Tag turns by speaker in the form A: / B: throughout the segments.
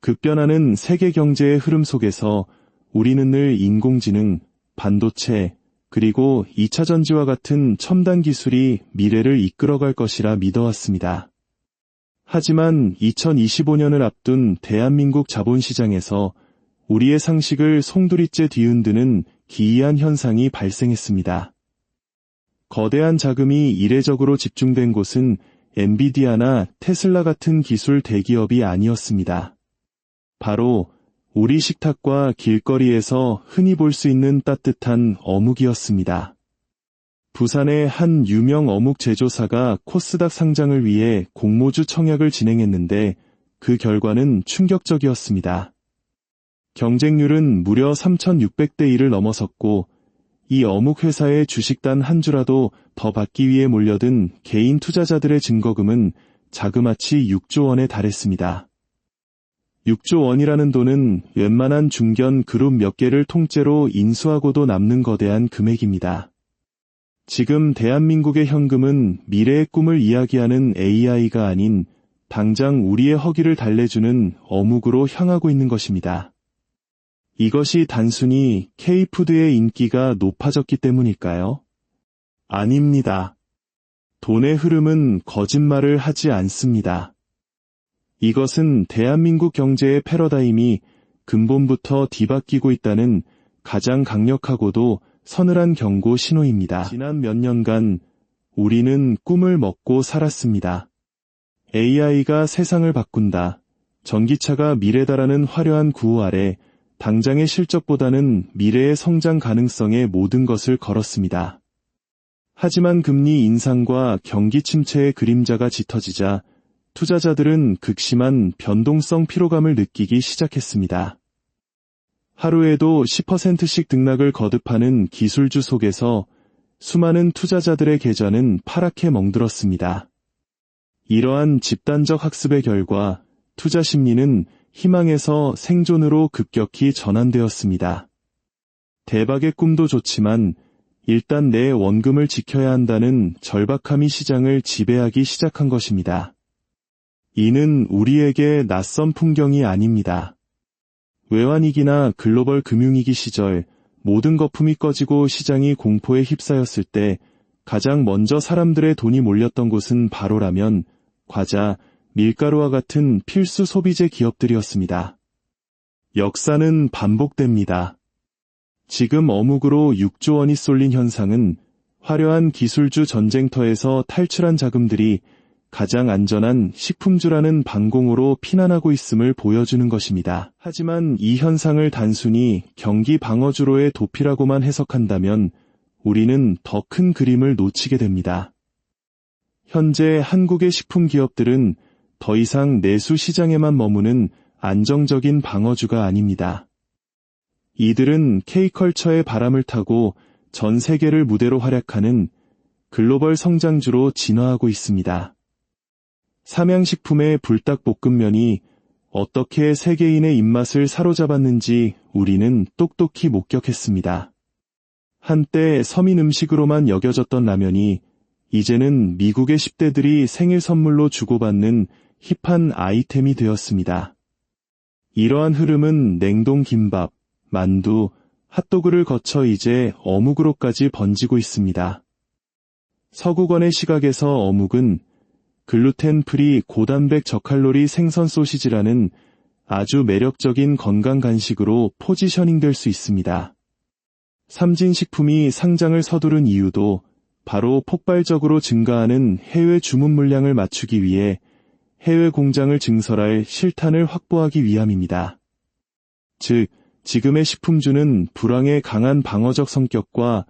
A: 급변하는 세계 경제의 흐름 속에서 우리는 늘 인공지능, 반도체, 그리고 2차 전지와 같은 첨단 기술이 미래를 이끌어갈 것이라 믿어왔습니다. 하지만 2025년을 앞둔 대한민국 자본시장에서 우리의 상식을 송두리째 뒤흔드는 기이한 현상이 발생했습니다. 거대한 자금이 이례적으로 집중된 곳은 엔비디아나 테슬라 같은 기술 대기업이 아니었습니다. 바로 우리 식탁과 길거리에서 흔히 볼 수 있는 따뜻한 어묵이었습니다. 부산의 한 유명 어묵 제조사가 코스닥 상장을 위해 공모주 청약을 진행했는데 그 결과는 충격적이었습니다. 경쟁률은 무려 3,600대 1을 넘어섰고 이 어묵 회사의 주식 단 한 주라도 더 받기 위해 몰려든 개인 투자자들의 증거금은 자그마치 6조 원에 달했습니다. 6조 원이라는 돈은 웬만한 중견 그룹 몇 개를 통째로 인수하고도 남는 거대한 금액입니다. 지금 대한민국의 현금은 미래의 꿈을 이야기하는 AI가 아닌 당장 우리의 허기를 달래주는 어묵으로 향하고 있는 것입니다. 이것이 단순히 K푸드의 인기가 높아졌기 때문일까요? 아닙니다. 돈의 흐름은 거짓말을 하지 않습니다. 이것은 대한민국 경제의 패러다임이 근본부터 뒤바뀌고 있다는 가장 강력하고도 서늘한 경고 신호입니다. 지난 몇 년간 우리는 꿈을 먹고 살았습니다. AI가 세상을 바꾼다. 전기차가 미래다라는 화려한 구호 아래 당장의 실적보다는 미래의 성장 가능성에 모든 것을 걸었습니다. 하지만 금리 인상과 경기 침체의 그림자가 짙어지자 투자자들은 극심한 변동성 피로감을 느끼기 시작했습니다. 하루에도 10%씩 등락을 거듭하는 기술주 속에서 수많은 투자자들의 계좌는 파랗게 멍들었습니다. 이러한 집단적 학습의 결과 투자 심리는 희망에서 생존으로 급격히 전환되었습니다. 대박의 꿈도 좋지만 일단 내 원금을 지켜야 한다는 절박함이 시장을 지배하기 시작한 것입니다. 이는 우리에게 낯선 풍경이 아닙니다. 외환위기나 글로벌 금융위기 시절 모든 거품이 꺼지고 시장이 공포에 휩싸였을 때 가장 먼저 사람들의 돈이 몰렸던 곳은 바로라면, 과자, 밀가루와 같은 필수 소비재 기업들이었습니다. 역사는 반복됩니다. 지금 어묵으로 6조 원이 쏠린 현상은 화려한 기술주 전쟁터에서 탈출한 자금들이 가장 안전한 식품주라는 방공호로 피난하고 있음을 보여주는 것입니다. 하지만 이 현상을 단순히 경기 방어주로의 도피라고만 해석한다면 우리는 더 큰 그림을 놓치게 됩니다. 현재 한국의 식품 기업들은 더 이상 내수 시장에만 머무는 안정적인 방어주가 아닙니다. 이들은 K컬처의 바람을 타고 전 세계를 무대로 활약하는 글로벌 성장주로 진화하고 있습니다. 삼양식품의 불닭볶음면이 어떻게 세계인의 입맛을 사로잡았는지 우리는 똑똑히 목격했습니다. 한때 서민 음식으로만 여겨졌던 라면이 이제는 미국의 10대들이 생일 선물로 주고받는 힙한 아이템이 되었습니다. 이러한 흐름은 냉동 김밥, 만두, 핫도그를 거쳐 이제 어묵으로까지 번지고 있습니다. 서구권의 시각에서 어묵은 글루텐 프리 고단백 저칼로리 생선 소시지라는 아주 매력적인 건강 간식으로 포지셔닝될 수 있습니다. 삼진식품이 상장을 서두른 이유도 바로 폭발적으로 증가하는 해외 주문 물량을 맞추기 위해 해외 공장을 증설할 실탄을 확보하기 위함입니다. 즉, 지금의 식품주는 불황의 강한 방어적 성격과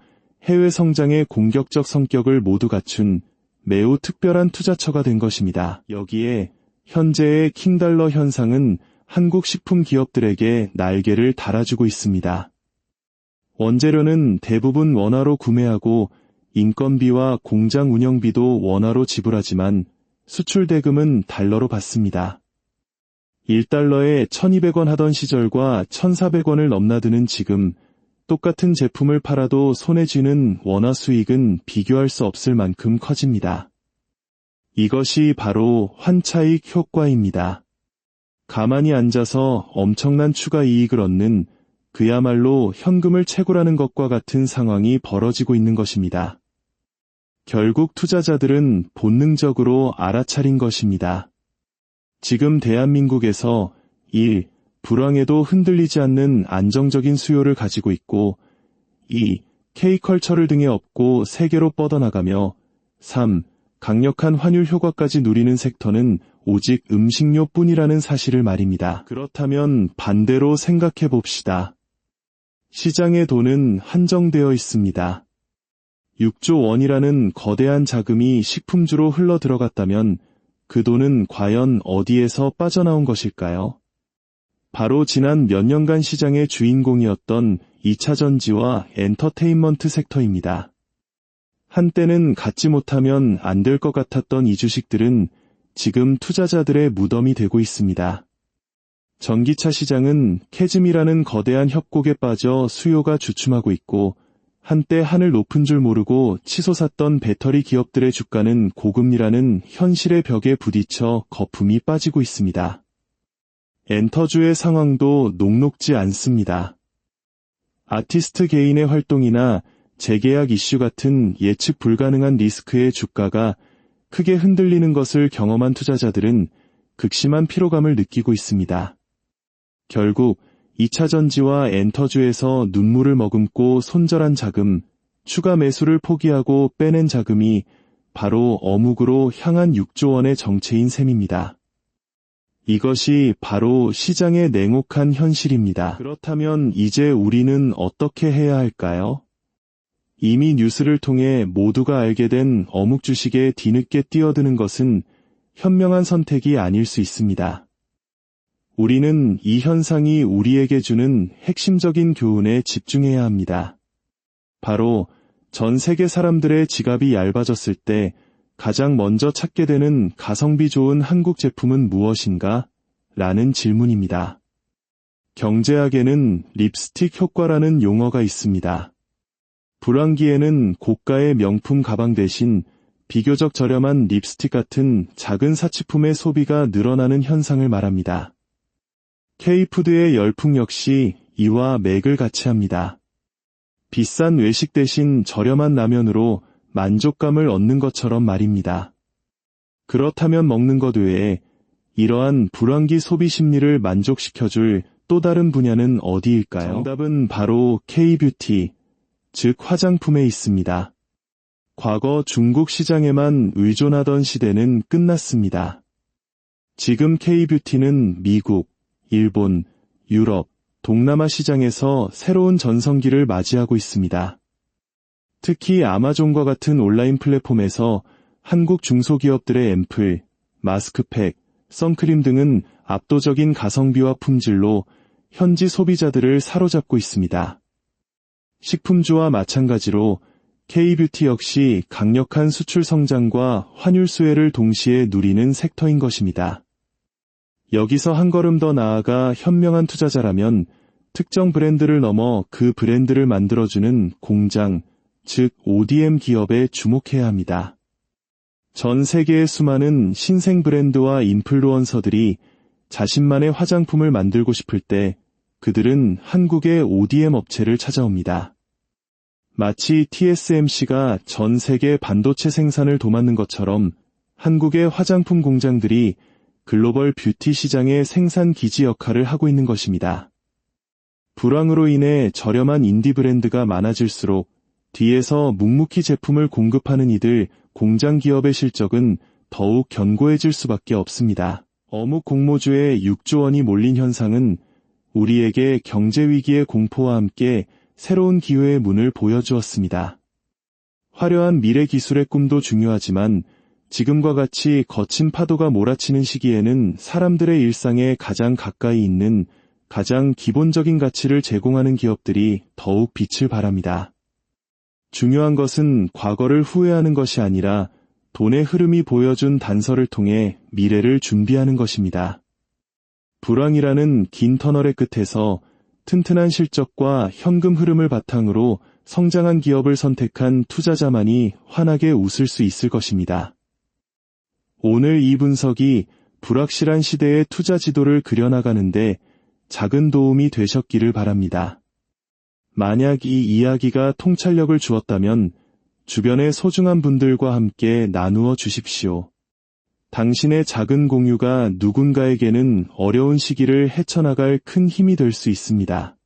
A: 해외 성장의 공격적 성격을 모두 갖춘 매우 특별한 투자처가 된 것입니다. 여기에 현재의 킹달러 현상은 한국 식품 기업들에게 날개를 달아주고 있습니다. 원재료는 대부분 원화로 구매하고 인건비와 공장 운영비도 원화로 지불하지만 수출 대금은 달러로 받습니다. 1달러에 1,200원 하던 시절과 1,400원을 넘나드는 지금 똑같은 제품을 팔아도 손에 쥐는 원화 수익은 비교할 수 없을 만큼 커집니다. 이것이 바로 환차익 효과입니다. 가만히 앉아서 엄청난 추가 이익을 얻는 그야말로 현금을 채굴하는 것과 같은 상황이 벌어지고 있는 것입니다. 결국 투자자들은 본능적으로 알아차린 것입니다. 지금 대한민국에서 1. 불황에도 흔들리지 않는 안정적인 수요를 가지고 있고 2. K컬처를 등에 업고 세계로 뻗어나가며 3. 강력한 환율 효과까지 누리는 섹터는 오직 음식료뿐이라는 사실을 말입니다. 그렇다면 반대로 생각해 봅시다. 시장의 돈은 한정되어 있습니다. 6조 원이라는 거대한 자금이 식품주로 흘러 들어갔다면 그 돈은 과연 어디에서 빠져나온 것일까요? 바로 지난 몇 년간 시장의 주인공이었던 2차전지와 엔터테인먼트 섹터입니다. 한때는 갖지 못하면 안 될 것 같았던 이 주식들은 지금 투자자들의 무덤이 되고 있습니다. 전기차 시장은 캐즘이라는 거대한 협곡에 빠져 수요가 주춤하고 있고 한때 하늘 높은 줄 모르고 치솟았던 배터리 기업들의 주가는 고금리라는 현실의 벽에 부딪혀 거품이 빠지고 있습니다. 엔터주의 상황도 녹록지 않습니다. 아티스트 개인의 활동이나 재계약 이슈 같은 예측 불가능한 리스크의 주가가 크게 흔들리는 것을 경험한 투자자들은 극심한 피로감을 느끼고 있습니다. 결국 2차전지와 엔터주에서 눈물을 머금고 손절한 자금, 추가 매수를 포기하고 빼낸 자금이 바로 어묵으로 향한 6조 원의 정체인 셈입니다. 이것이 바로 시장의 냉혹한 현실입니다. 그렇다면 이제 우리는 어떻게 해야 할까요? 이미 뉴스를 통해 모두가 알게 된 어묵 주식에 뒤늦게 뛰어드는 것은 현명한 선택이 아닐 수 있습니다. 우리는 이 현상이 우리에게 주는 핵심적인 교훈에 집중해야 합니다. 바로 전 세계 사람들의 지갑이 얇아졌을 때 가장 먼저 찾게 되는 가성비 좋은 한국 제품은 무엇인가? 라는 질문입니다. 경제학에는 립스틱 효과라는 용어가 있습니다. 불황기에는 고가의 명품 가방 대신 비교적 저렴한 립스틱 같은 작은 사치품의 소비가 늘어나는 현상을 말합니다. K푸드의 열풍 역시 이와 맥을 같이 합니다. 비싼 외식 대신 저렴한 라면으로 만족감을 얻는 것처럼 말입니다. 그렇다면 먹는 것 외에 이러한 불황기 소비 심리를 만족시켜줄 또 다른 분야는 어디일까요? 정답은 바로 K뷰티, 즉 화장품에 있습니다. 과거 중국 시장에만 의존하던 시대는 끝났습니다. 지금 K뷰티는 미국, 일본, 유럽, 동남아 시장에서 새로운 전성기를 맞이하고 있습니다. 특히 아마존과 같은 온라인 플랫폼에서 한국 중소기업들의 앰플, 마스크팩, 선크림 등은 압도적인 가성비와 품질로 현지 소비자들을 사로잡고 있습니다. 식품주와 마찬가지로 K뷰티 역시 강력한 수출 성장과 환율 수혜를 동시에 누리는 섹터인 것입니다. 여기서 한 걸음 더 나아가 현명한 투자자라면 특정 브랜드를 넘어 그 브랜드를 만들어주는 공장, 즉 ODM 기업에 주목해야 합니다. 전 세계의 수많은 신생 브랜드와 인플루언서들이 자신만의 화장품을 만들고 싶을 때 그들은 한국의 ODM 업체를 찾아옵니다. 마치 TSMC가 전 세계 반도체 생산을 도맡는 것처럼 한국의 화장품 공장들이 글로벌 뷰티 시장의 생산 기지 역할을 하고 있는 것입니다. 불황으로 인해 저렴한 인디 브랜드가 많아질수록 뒤에서 묵묵히 제품을 공급하는 이들 공장 기업의 실적은 더욱 견고해질 수밖에 없습니다. 어묵 공모주에 6조 원이 몰린 현상은 우리에게 경제 위기의 공포와 함께 새로운 기회의 문을 보여주었습니다. 화려한 미래 기술의 꿈도 중요하지만 지금과 같이 거친 파도가 몰아치는 시기에는 사람들의 일상에 가장 가까이 있는 가장 기본적인 가치를 제공하는 기업들이 더욱 빛을 발합니다. 중요한 것은 과거를 후회하는 것이 아니라 돈의 흐름이 보여준 단서를 통해 미래를 준비하는 것입니다. 불황이라는 긴 터널의 끝에서 튼튼한 실적과 현금 흐름을 바탕으로 성장한 기업을 선택한 투자자만이 환하게 웃을 수 있을 것입니다. 오늘 이 분석이 불확실한 시대의 투자 지도를 그려나가는데 작은 도움이 되셨기를 바랍니다. 만약 이 이야기가 통찰력을 주었다면 주변의 소중한 분들과 함께 나누어 주십시오. 당신의 작은 공유가 누군가에게는 어려운 시기를 헤쳐나갈 큰 힘이 될 수 있습니다.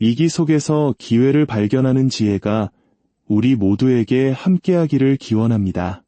A: 위기 속에서 기회를 발견하는 지혜가 우리 모두에게 함께하기를 기원합니다.